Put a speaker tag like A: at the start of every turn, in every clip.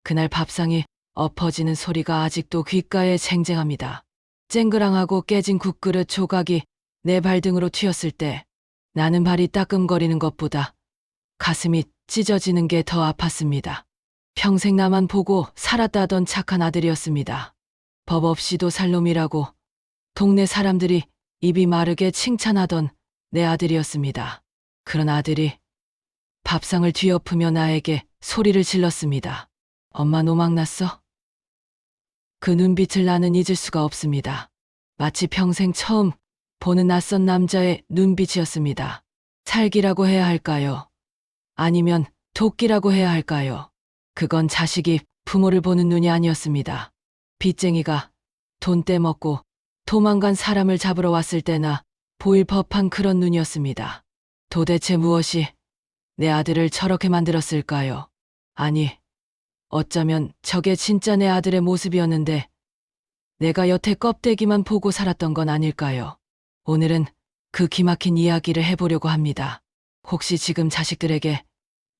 A: 그날 밥상이 엎어지는 소리가 아직도 귓가에 쟁쟁합니다. 쨍그랑하고 깨진 국그릇 조각이 내 발등으로 튀었을 때 나는 발이 따끔거리는 것보다 가슴이 찢어지는 게 더 아팠습니다. 평생 나만 보고 살았다던 착한 아들이었습니다. 법 없이도 살놈이라고 동네 사람들이 입이 마르게 칭찬하던 내 아들이었습니다. 그런 아들이 밥상을 뒤엎으며 나에게 소리를 질렀습니다. 엄마 노망났어? 그 눈빛을 나는 잊을 수가 없습니다. 마치 평생 처음 보는 낯선 남자의 눈빛이었습니다. 살기라고 해야 할까요? 아니면 도끼라고 해야 할까요? 그건 자식이 부모를 보는 눈이 아니었습니다. 빚쟁이가 돈 떼먹고 도망간 사람을 잡으러 왔을 때나 보일 법한 그런 눈이었습니다. 도대체 무엇이 내 아들을 저렇게 만들었을까요? 아니, 어쩌면 저게 진짜 내 아들의 모습이었는데 내가 여태 껍데기만 보고 살았던 건 아닐까요? 오늘은 그 기막힌 이야기를 해보려고 합니다. 혹시 지금 자식들에게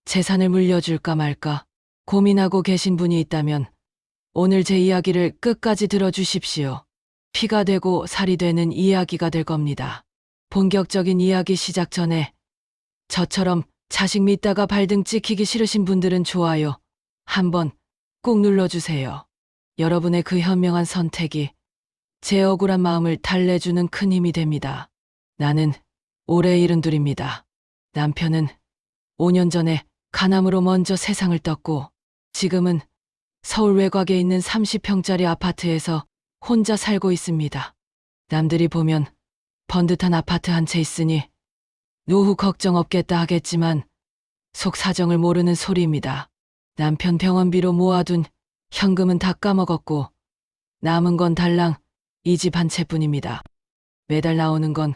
A: 재산을 물려줄까 말까 고민하고 계신 분이 있다면 오늘 제 이야기를 끝까지 들어주십시오. 피가 되고 살이 되는 이야기가 될 겁니다. 본격적인 이야기 시작 전에 저처럼 자식 믿다가 발등 찍히기 싫으신 분들은 좋아요 한번 꼭 눌러주세요. 여러분의 그 현명한 선택이 제 억울한 마음을 달래주는 큰 힘이 됩니다. 나는 올해 72입니다. 남편은 5년 전에 간암으로 먼저 세상을 떴고 지금은 서울 외곽에 있는 30평짜리 아파트에서 혼자 살고 있습니다. 남들이 보면 번듯한 아파트 한 채 있으니 노후 걱정 없겠다 하겠지만 속 사정을 모르는 소리입니다. 남편 병원비로 모아둔 현금은 다 까먹었고 남은 건 달랑 이 집 한 채뿐입니다. 매달 나오는 건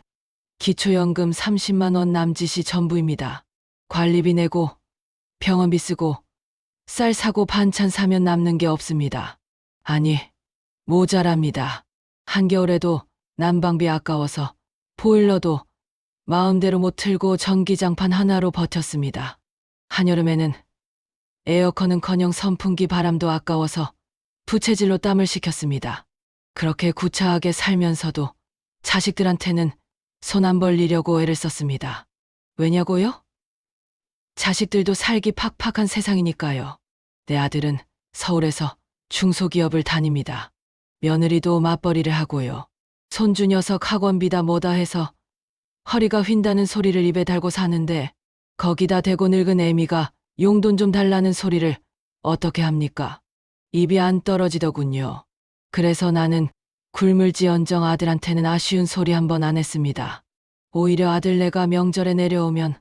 A: 기초연금 30만 원 남짓이 전부입니다. 관리비 내고 병원비 쓰고 쌀 사고 반찬 사면 남는 게 없습니다. 아니, 모자랍니다. 한겨울에도 난방비 아까워서 보일러도 마음대로 못 틀고 전기장판 하나로 버텼습니다. 한여름에는 에어컨은커녕 선풍기 바람도 아까워서 부채질로 땀을 식혔습니다. 그렇게 구차하게 살면서도 자식들한테는 손 안 벌리려고 애를 썼습니다. 왜냐고요? 자식들도 살기 팍팍한 세상이니까요. 내 아들은 서울에서 중소기업을 다닙니다. 며느리도 맞벌이를 하고요. 손주 녀석 학원비다 뭐다 해서 허리가 휜다는 소리를 입에 달고 사는데 거기다 대고 늙은 애미가 용돈 좀 달라는 소리를 어떻게 합니까? 입이 안 떨어지더군요. 그래서 나는 굶을지언정 아들한테는 아쉬운 소리 한 번 안 했습니다. 오히려 아들네가 명절에 내려오면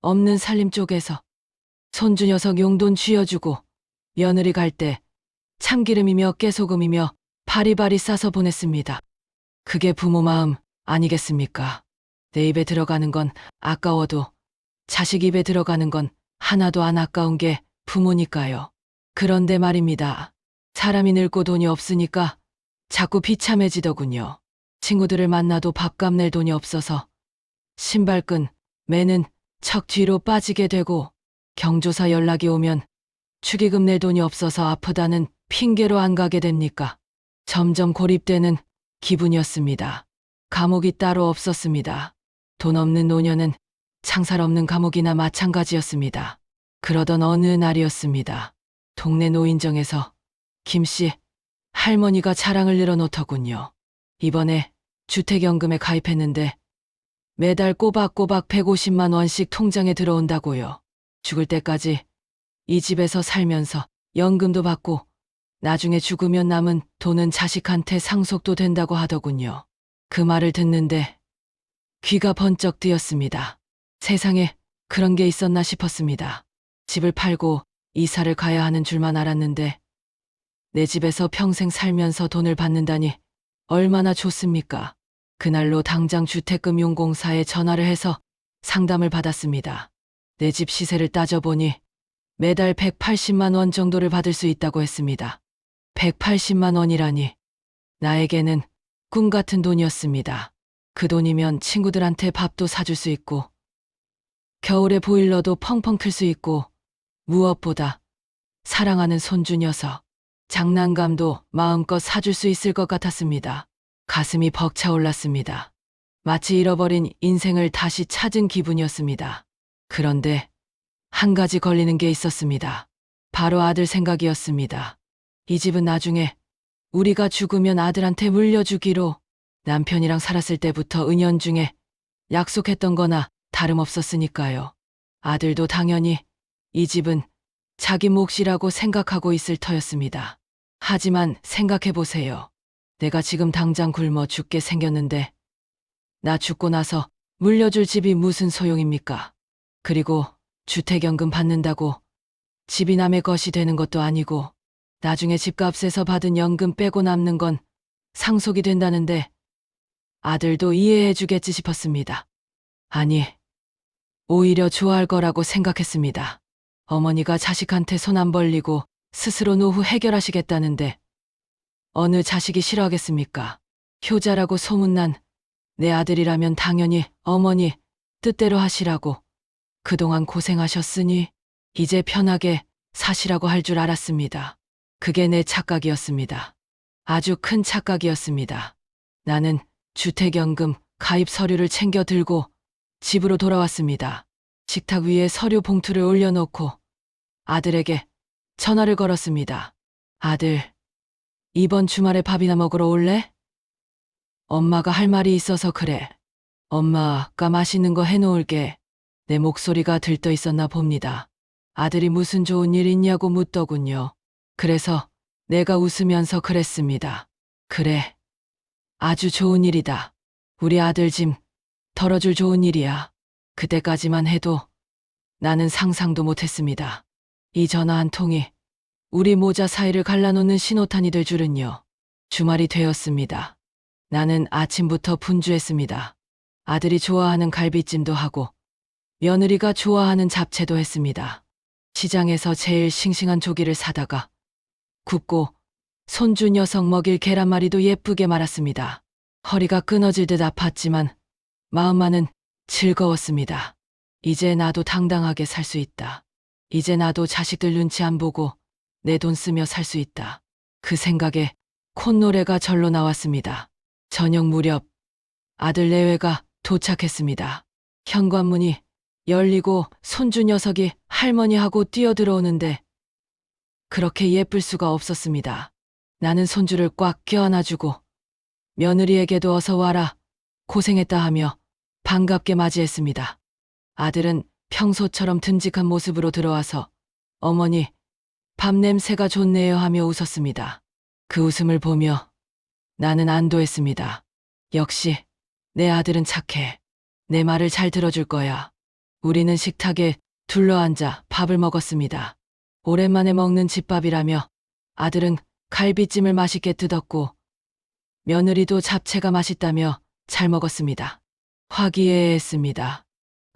A: 없는 살림 쪽에서 손주 녀석 용돈 쥐어주고 며느리 갈 때 참기름이며 깨소금이며 바리바리 싸서 보냈습니다. 그게 부모 마음 아니겠습니까? 내 입에 들어가는 건 아까워도 자식 입에 들어가는 건 하나도 안 아까운 게 부모니까요. 그런데 말입니다. 사람이 늙고 돈이 없으니까 자꾸 비참해지더군요. 친구들을 만나도 밥값 낼 돈이 없어서 신발끈, 매는 척 뒤로 빠지게 되고 경조사 연락이 오면 축의금 낼 돈이 없어서 아프다는 핑계로 안 가게 됩니까? 점점 고립되는 기분이었습니다. 감옥이 따로 없었습니다. 돈 없는 노년은 창살 없는 감옥이나 마찬가지였습니다. 그러던 어느 날이었습니다. 동네 노인정에서 김씨 할머니가 자랑을 늘어놓더군요. 이번에 주택연금에 가입했는데 매달 꼬박꼬박 150만 원씩 통장에 들어온다고요. 죽을 때까지 이 집에서 살면서 연금도 받고 나중에 죽으면 남은 돈은 자식한테 상속도 된다고 하더군요. 그 말을 듣는데 귀가 번쩍 뜨였습니다. 세상에 그런 게 있었나 싶었습니다. 집을 팔고 이사를 가야 하는 줄만 알았는데 내 집에서 평생 살면서 돈을 받는다니 얼마나 좋습니까? 그날로 당장 주택금융공사에 전화를 해서 상담을 받았습니다. 내 집 시세를 따져보니 매달 180만 원 정도를 받을 수 있다고 했습니다. 180만 원이라니 나에게는 꿈 같은 돈이었습니다. 그 돈이면 친구들한테 밥도 사줄 수 있고 겨울에 보일러도 펑펑 틀 수 있고 무엇보다 사랑하는 손주 녀석. 장난감도 마음껏 사줄 수 있을 것 같았습니다. 가슴이 벅차올랐습니다. 마치 잃어버린 인생을 다시 찾은 기분이었습니다. 그런데 한 가지 걸리는 게 있었습니다. 바로 아들 생각이었습니다. 이 집은 나중에 우리가 죽으면 아들한테 물려주기로 남편이랑 살았을 때부터 은연중에 약속했던 거나 다름없었으니까요. 아들도 당연히 이 집은 자기 몫이라고 생각하고 있을 터였습니다. 하지만 생각해보세요. 내가 지금 당장 굶어 죽게 생겼는데 나 죽고 나서 물려줄 집이 무슨 소용입니까? 그리고 주택연금 받는다고 집이 남의 것이 되는 것도 아니고 나중에 집값에서 받은 연금 빼고 남는 건 상속이 된다는데 아들도 이해해 주겠지 싶었습니다. 아니, 오히려 좋아할 거라고 생각했습니다. 어머니가 자식한테 손 안 벌리고 스스로 노후 해결하시겠다는데 어느 자식이 싫어하겠습니까? 효자라고 소문난 내 아들이라면 당연히 어머니 뜻대로 하시라고 그동안 고생하셨으니 이제 편하게 사시라고 할 줄 알았습니다. 그게 내 착각이었습니다. 아주 큰 착각이었습니다. 나는 주택연금 가입 서류를 챙겨 들고 집으로 돌아왔습니다. 식탁 위에 서류 봉투를 올려놓고 아들에게 전화를 걸었습니다. 아들, 이번 주말에 밥이나 먹으러 올래? 엄마가 할 말이 있어서 그래. 엄마가 맛있는 거 해놓을게. 내 목소리가 들떠 있었나 봅니다. 아들이 무슨 좋은 일 있냐고 묻더군요. 그래서 내가 웃으면서 그랬습니다. 그래, 아주 좋은 일이다. 우리 아들 짐 덜어줄 좋은 일이야. 그때까지만 해도 나는 상상도 못했습니다. 이 전화 한 통이 우리 모자 사이를 갈라놓는 신호탄이 될 줄은요. 주말이 되었습니다. 나는 아침부터 분주했습니다. 아들이 좋아하는 갈비찜도 하고 며느리가 좋아하는 잡채도 했습니다. 시장에서 제일 싱싱한 조기를 사다가 굽고 손주 녀석 먹일 계란말이도 예쁘게 말았습니다. 허리가 끊어질 듯 아팠지만 마음만은 즐거웠습니다. 이제 나도 당당하게 살 수 있다. 이제 나도 자식들 눈치 안 보고 내 돈 쓰며 살 수 있다. 그 생각에 콧노래가 절로 나왔습니다. 저녁 무렵 아들 내외가 도착했습니다. 현관문이 열리고 손주 녀석이 할머니하고 뛰어들어오는데 그렇게 예쁠 수가 없었습니다. 나는 손주를 꽉 껴안아주고 며느리에게도 어서 와라, 고생했다 하며 반갑게 맞이했습니다. 아들은 평소처럼 듬직한 모습으로 들어와서 어머니, 밥 냄새가 좋네요 하며 웃었습니다. 그 웃음을 보며 나는 안도했습니다. 역시 내 아들은 착해. 내 말을 잘 들어줄 거야. 우리는 식탁에 둘러앉아 밥을 먹었습니다. 오랜만에 먹는 집밥이라며 아들은 갈비찜을 맛있게 뜯었고 며느리도 잡채가 맛있다며 잘 먹었습니다. 화기애애했습니다.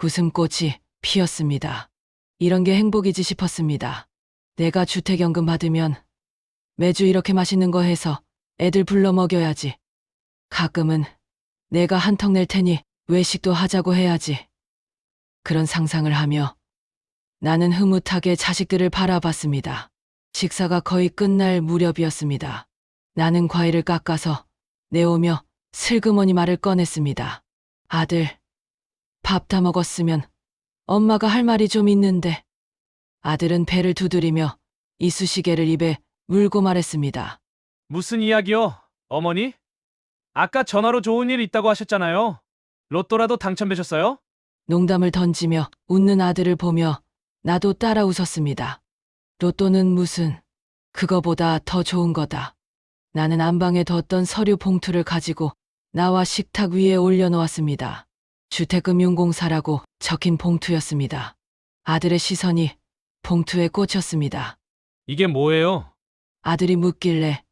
A: 웃음꽃이 피었습니다. 이런 게 행복이지 싶었습니다. 내가 주택연금 받으면 매주 이렇게 맛있는 거 해서 애들 불러 먹여야지. 가끔은 내가 한턱 낼 테니 외식도 하자고 해야지. 그런 상상을 하며 나는 흐뭇하게 자식들을 바라봤습니다. 식사가 거의 끝날 무렵이었습니다. 나는 과일을 깎아서 내오며 슬그머니 말을 꺼냈습니다. 아들, 밥 다 먹었으면 엄마가 할 말이 좀 있는데. 아들은 배를 두드리며 이쑤시개를 입에 물고 말했습니다.
B: 무슨 이야기요, 어머니? 아까 전화로 좋은 일 있다고 하셨잖아요. 로또라도 당첨되셨어요?
A: 농담을 던지며 웃는 아들을 보며 나도 따라 웃었습니다. 로또는 무슨, 그거보다 더 좋은 거다. 나는 안방에 뒀던 서류 봉투를 가지고 나와 식탁 위에 올려놓았습니다. 주택금융공사라고 적힌 봉투였습니다. 아들의 시선이 봉투에 꽂혔습니다.
B: 이게 뭐예요?
A: 아들이 묻길래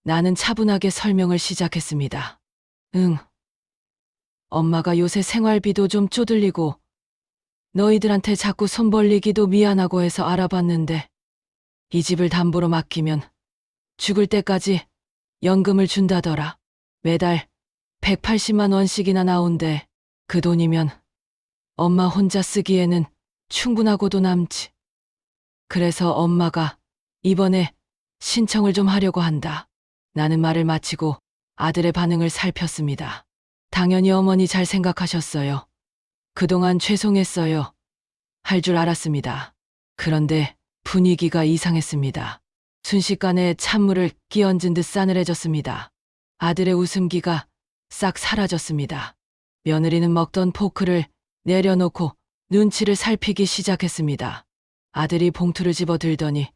A: 나는 차분하게 설명을 시작했습니다. 응. 엄마가 요새 생활비도 좀 쪼들리고 너희들한테 자꾸 손 벌리기도 미안하고 해서 알아봤는데 이 집을 담보로 맡기면 죽을 때까지 연금을 준다더라. 매달 180만 원씩이나 나온대. 그 돈이면 엄마 혼자 쓰기에는 충분하고도 남지. 그래서 엄마가 이번에 신청을 좀 하려고 한다. 나는 말을 마치고 아들의 반응을 살폈습니다. 당연히 어머니 잘 생각하셨어요. 그동안 죄송했어요. 할 줄 알았습니다. 그런데 분위기가 이상했습니다. 순식간에 찬물을 끼얹은 듯 싸늘해졌습니다. 아들의 웃음기가 싹 사라졌습니다. 며느리는 먹던 포크를 내려놓고 눈치를 살피기 시작했습니다. 아들이 봉투를 집어 들더니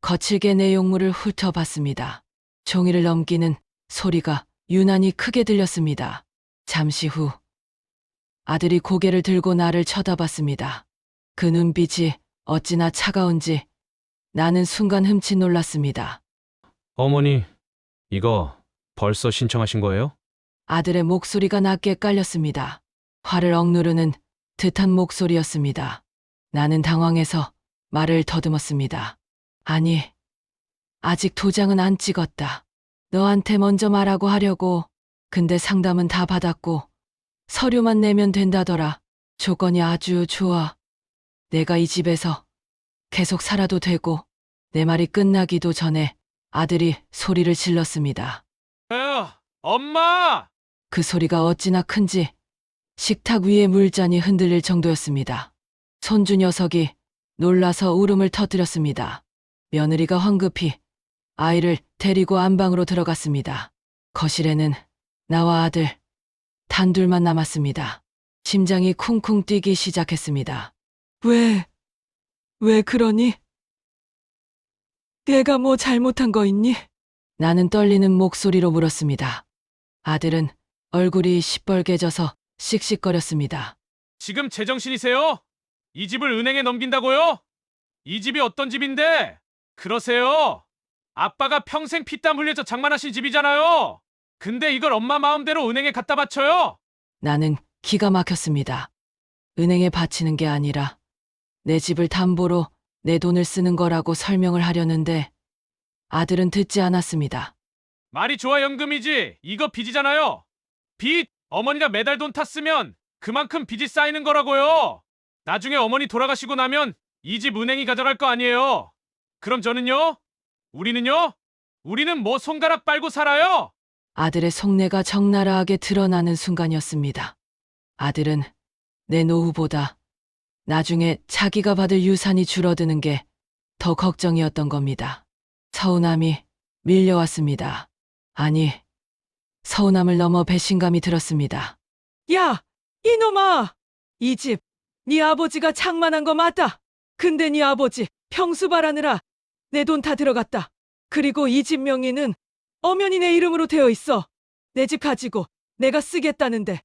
A: 거칠게 내용물을 훑어봤습니다. 종이를 넘기는 소리가 유난히 크게 들렸습니다. 잠시 후 아들이 고개를 들고 나를 쳐다봤습니다. 그 눈빛이 어찌나 차가운지 나는 순간 흠칫 놀랐습니다.
B: 어머니, 이거 벌써 신청하신 거예요?
A: 아들의 목소리가 낮게 깔렸습니다. 화를 억누르는 듯한 목소리였습니다. 나는 당황해서 말을 더듬었습니다. 아니, 아직 도장은 안 찍었다. 너한테 먼저 말하고 하려고. 근데 상담은 다 받았고 서류만 내면 된다더라. 조건이 아주 좋아. 내가 이 집에서 계속 살아도 되고. 내 말이 끝나기도 전에 아들이 소리를 질렀습니다.
B: 에휴, 엄마!
A: 그 소리가 어찌나 큰지 식탁 위에 물잔이 흔들릴 정도였습니다. 손주 녀석이 놀라서 울음을 터뜨렸습니다. 며느리가 황급히 아이를 데리고 안방으로 들어갔습니다. 거실에는 나와 아들 단둘만 남았습니다. 심장이 쿵쿵 뛰기 시작했습니다. 왜 그러니? 내가 뭐 잘못한 거 있니? 나는 떨리는 목소리로 물었습니다. 아들은 얼굴이 시뻘개져서 씩씩거렸습니다.
B: 지금 제정신이세요? 이 집을 은행에 넘긴다고요? 이 집이 어떤 집인데? 그러세요. 아빠가 평생 피땀 흘려서 장만하신 집이잖아요. 근데 이걸 엄마 마음대로 은행에 갖다 바쳐요?
A: 나는 기가 막혔습니다. 은행에 바치는 게 아니라 내 집을 담보로 내 돈을 쓰는 거라고 설명을 하려는데 아들은 듣지 않았습니다.
B: 말이 좋아 연금이지. 이거 빚이잖아요. 빚! 어머니가 매달 돈 탔으면 그만큼 빚이 쌓이는 거라고요. 나중에 어머니 돌아가시고 나면 이 집 은행이 가져갈 거 아니에요. 그럼 저는요? 우리는요? 우리는 뭐 손가락 빨고 살아요?
A: 아들의 속내가 적나라하게 드러나는 순간이었습니다. 아들은 내 노후보다 나중에 자기가 받을 유산이 줄어드는 게 더 걱정이었던 겁니다. 서운함이 밀려왔습니다. 아니, 서운함을 넘어 배신감이 들었습니다. 야, 이놈아! 이 집, 네 아버지가 장만한 거 맞다. 근데 네 아버지 평수 바라느라 내 돈 다 들어갔다. 그리고 이 집 명의는 엄연히 내 이름으로 되어 있어. 내 집 가지고 내가 쓰겠다는데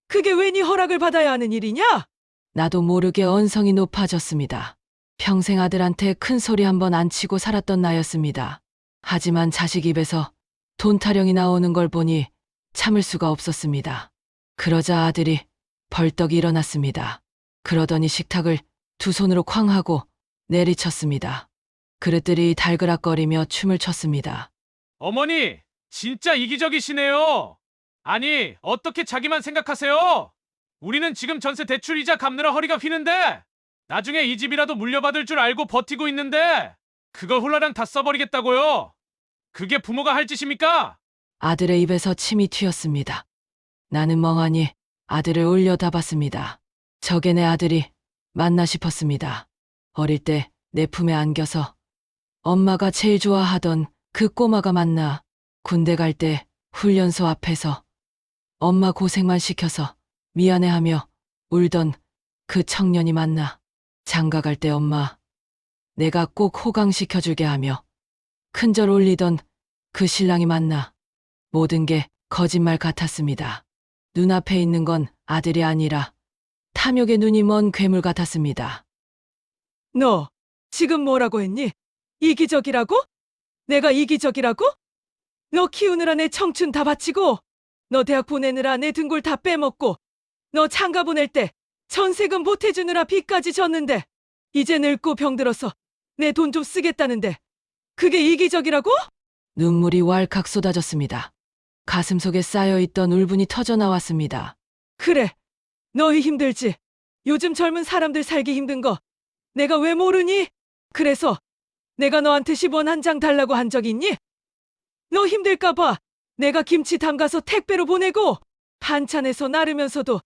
A: 그게 왜 네 허락을 받아야 하는 일이냐? 나도 모르게 언성이 높아졌습니다. 평생 아들한테 큰 소리 한번 안 치고 살았던 나였습니다. 하지만 자식 입에서 돈 타령이 나오는 걸 보니 참을 수가 없었습니다. 그러자 아들이 벌떡 일어났습니다. 그러더니 식탁을 두 손으로 쾅 하고 내리쳤습니다. 그릇들이 달그락거리며 춤을 췄습니다.
B: 어머니, 진짜 이기적이시네요. 아니, 어떻게 자기만 생각하세요? 우리는 지금 전세 대출 이자 갚느라 허리가 휘는데 나중에 이 집이라도 물려받을 줄 알고 버티고 있는데 그걸 홀라당 다 써버리겠다고요? 그게 부모가 할 짓입니까?
A: 아들의 입에서 침이 튀었습니다. 나는 멍하니 아들을 올려다봤습니다. 저게 내 아들이 맞나 싶었습니다. 어릴 때 내 품에 안겨서 엄마가 제일 좋아하던 그 꼬마가 맞나. 군대 갈 때 훈련소 앞에서 엄마 고생만 시켜서 미안해하며 울던 그 청년이 맞나. 장가 갈 때 엄마 내가 꼭 호강시켜주게 하며 큰절 올리던 그 신랑이 맞나. 모든 게 거짓말 같았습니다. 눈앞에 있는 건 아들이 아니라 탐욕의 눈이 먼 괴물 같았습니다. 너 지금 뭐라고 했니? 이기적이라고? 내가 이기적이라고? 너 키우느라 내 청춘 다 바치고, 너 대학 보내느라 내 등골 다 빼먹고, 너 장가 보낼 때 전세금 보태주느라 빚까지 졌는데 이제 늙고 병들어서 내 돈 좀 쓰겠다는데 그게 이기적이라고? 눈물이 왈칵 쏟아졌습니다. 가슴 속에 쌓여있던 울분이 터져나왔습니다. 그래, 너희 힘들지. 요즘 젊은 사람들 살기 힘든 거 내가 왜 모르니? 그래서 내가 너한테 10원 한 장 달라고 한 적 있니? 너 힘들까봐 내가 김치 담가서 택배로 보내고 반찬에서 나르면서도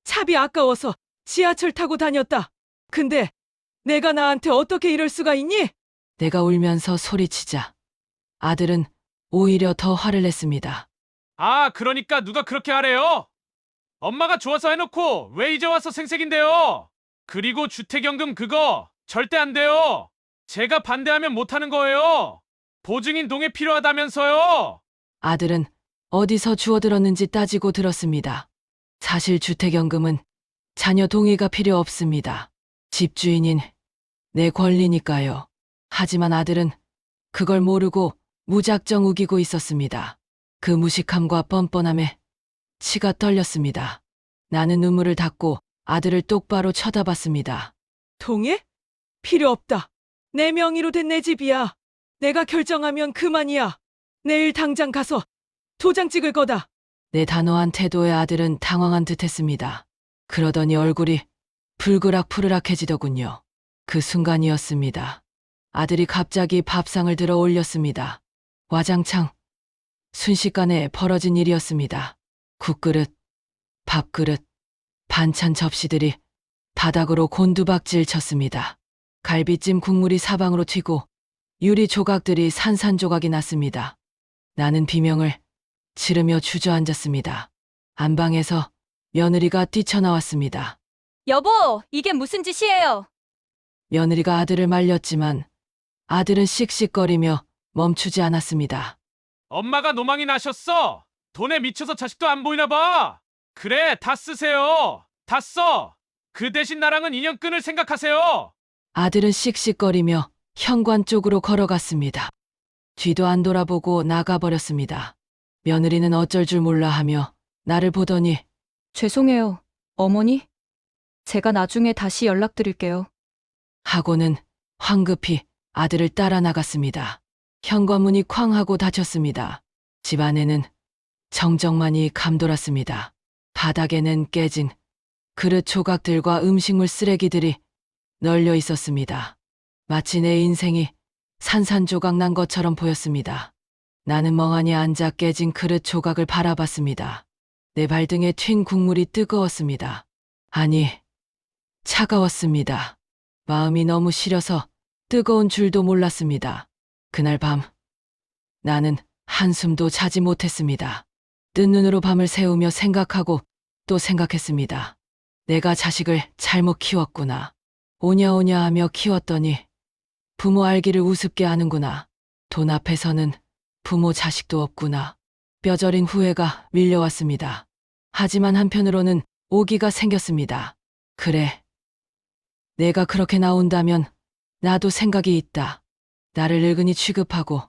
A: 차비 아까워서 지하철 타고 다녔다. 근데 내가 나한테 어떻게 이럴 수가 있니? 내가 울면서 소리치자 아들은 오히려 더 화를 냈습니다.
B: 아, 그러니까 누가 그렇게 하래요? 엄마가 좋아서 해놓고 왜 이제 와서 생색인데요? 그리고 주택연금 그거 절대 안 돼요. 제가 반대하면 못하는 거예요. 보증인 동의 필요하다면서요.
A: 아들은 어디서 주워들었는지 따지고 들었습니다. 사실 주택연금은 자녀 동의가 필요 없습니다. 집주인인 내 권리니까요. 하지만 아들은 그걸 모르고 무작정 우기고 있었습니다. 그 무식함과 뻔뻔함에 치가 떨렸습니다. 나는 눈물을 닦고 아들을 똑바로 쳐다봤습니다. 동의? 필요 없다. 내 명의로 된 내 집이야. 내가 결정하면 그만이야. 내일 당장 가서 도장 찍을 거다. 내 단호한 태도에 아들은 당황한 듯 했습니다. 그러더니 얼굴이 불그락푸르락해지더군요. 그 순간이었습니다. 아들이 갑자기 밥상을 들어 올렸습니다. 와장창 순식간에 벌어진 일이었습니다. 국그릇, 밥그릇, 반찬 접시들이 바닥으로 곤두박질 쳤습니다. 갈비찜 국물이 사방으로 튀고 유리 조각들이 산산조각이 났습니다. 나는 비명을 지르며 주저앉았습니다. 안방에서 며느리가 뛰쳐나왔습니다.
C: 여보, 이게 무슨 짓이에요?
A: 며느리가 아들을 말렸지만 아들은 씩씩거리며 멈추지 않았습니다.
B: 엄마가 노망이 나셨어. 돈에 미쳐서 자식도 안 보이나 봐. 그래, 다 쓰세요. 다 써. 그 대신 나랑은 인연 끊을 생각하세요.
A: 아들은 씩씩거리며 현관 쪽으로 걸어갔습니다. 뒤도 안 돌아보고 나가버렸습니다. 며느리는 어쩔 줄 몰라 하며 나를 보더니
C: 죄송해요, 어머니. 제가 나중에 다시 연락드릴게요.
A: 하고는 황급히 아들을 따라 나갔습니다. 현관문이 쾅 하고 닫혔습니다. 집 안에는 정적만이 감돌았습니다. 바닥에는 깨진 그릇 조각들과 음식물 쓰레기들이 널려 있었습니다. 마치 내 인생이 산산조각 난 것처럼 보였습니다. 나는 멍하니 앉아 깨진 그릇 조각을 바라봤습니다. 내 발등에 튄 국물이 뜨거웠습니다. 아니, 차가웠습니다. 마음이 너무 시려서 뜨거운 줄도 몰랐습니다. 그날 밤 나는 한숨도 자지 못했습니다. 뜬 눈으로 밤을 새우며 생각하고 또 생각했습니다. 내가 자식을 잘못 키웠구나. 오냐오냐 하며 키웠더니 부모 알기를 우습게 하는구나. 돈 앞에서는 부모 자식도 없구나. 뼈저린 후회가 밀려왔습니다. 하지만 한편으로는 오기가 생겼습니다. 그래. 내가 그렇게 나온다면 나도 생각이 있다. 나를 늙은이 취급하고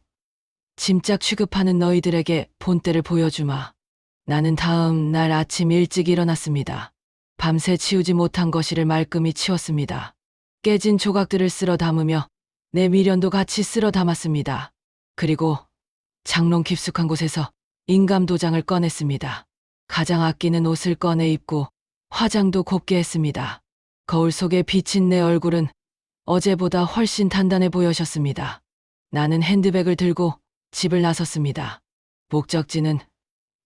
A: 짐짝 취급하는 너희들에게 본때를 보여주마. 나는 다음 날 아침 일찍 일어났습니다. 밤새 치우지 못한 거실을 말끔히 치웠습니다. 깨진 조각들을 쓸어 담으며 내 미련도 같이 쓸어 담았습니다. 그리고 장롱 깊숙한 곳에서 인감 도장을 꺼냈습니다. 가장 아끼는 옷을 꺼내 입고 화장도 곱게 했습니다. 거울 속에 비친 내 얼굴은 어제보다 훨씬 단단해 보여졌습니다. 나는 핸드백을 들고 집을 나섰습니다. 목적지는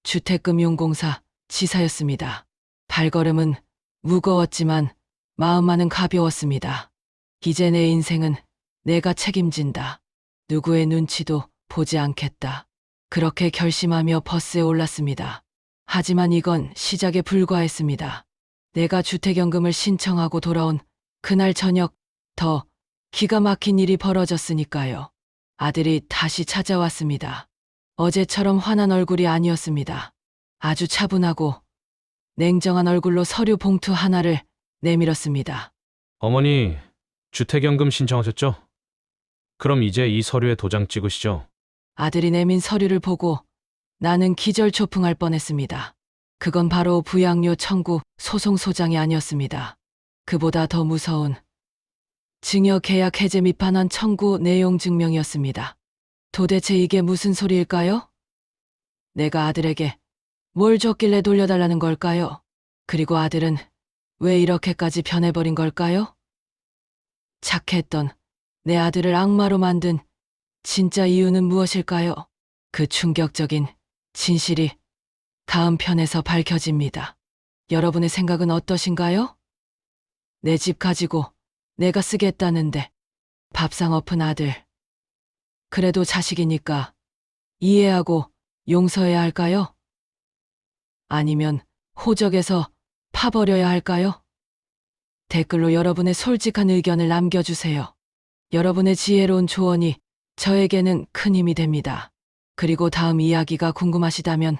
A: 주택금융공사 지사였습니다. 발걸음은 무거웠지만 마음만은 가벼웠습니다. 이제 내 인생은 내가 책임진다. 누구의 눈치도 보지 않겠다. 그렇게 결심하며 버스에 올랐습니다. 하지만 이건 시작에 불과했습니다. 내가 주택연금을 신청하고 돌아온 그날 저녁 더 기가 막힌 일이 벌어졌으니까요. 아들이 다시 찾아왔습니다. 어제처럼 환한 얼굴이 아니었습니다. 아주 차분하고 냉정한 얼굴로 서류 봉투 하나를 내밀었습니다.
B: 어머니, 주택연금 신청하셨죠? 그럼 이제 이 서류에 도장 찍으시죠.
A: 아들이 내민 서류를 보고 나는 기절초풍할 뻔했습니다. 그건 바로 부양료 청구 소송소장이 아니었습니다. 그보다 더 무서운 증여계약 해제 및 반환 청구 내용 증명이었습니다. 도대체 이게 무슨 소리일까요? 내가 아들에게 뭘 줬길래 돌려달라는 걸까요? 그리고 아들은 왜 이렇게까지 변해버린 걸까요? 착했던 내 아들을 악마로 만든 진짜 이유는 무엇일까요? 그 충격적인 진실이 다음 편에서 밝혀집니다. 여러분의 생각은 어떠신가요? 내 집 가지고 내가 쓰겠다는데 밥상 엎은 아들. 그래도 자식이니까 이해하고 용서해야 할까요? 아니면 호적에서 파버려야 할까요? 댓글로 여러분의 솔직한 의견을 남겨주세요. 여러분의 지혜로운 조언이 저에게는 큰 힘이 됩니다. 그리고 다음 이야기가 궁금하시다면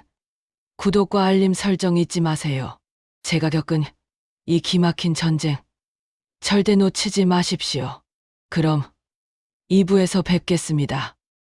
A: 구독과 알림 설정 잊지 마세요. 제가 겪은 이 기막힌 전쟁 절대 놓치지 마십시오. 그럼 2부에서 뵙겠습니다.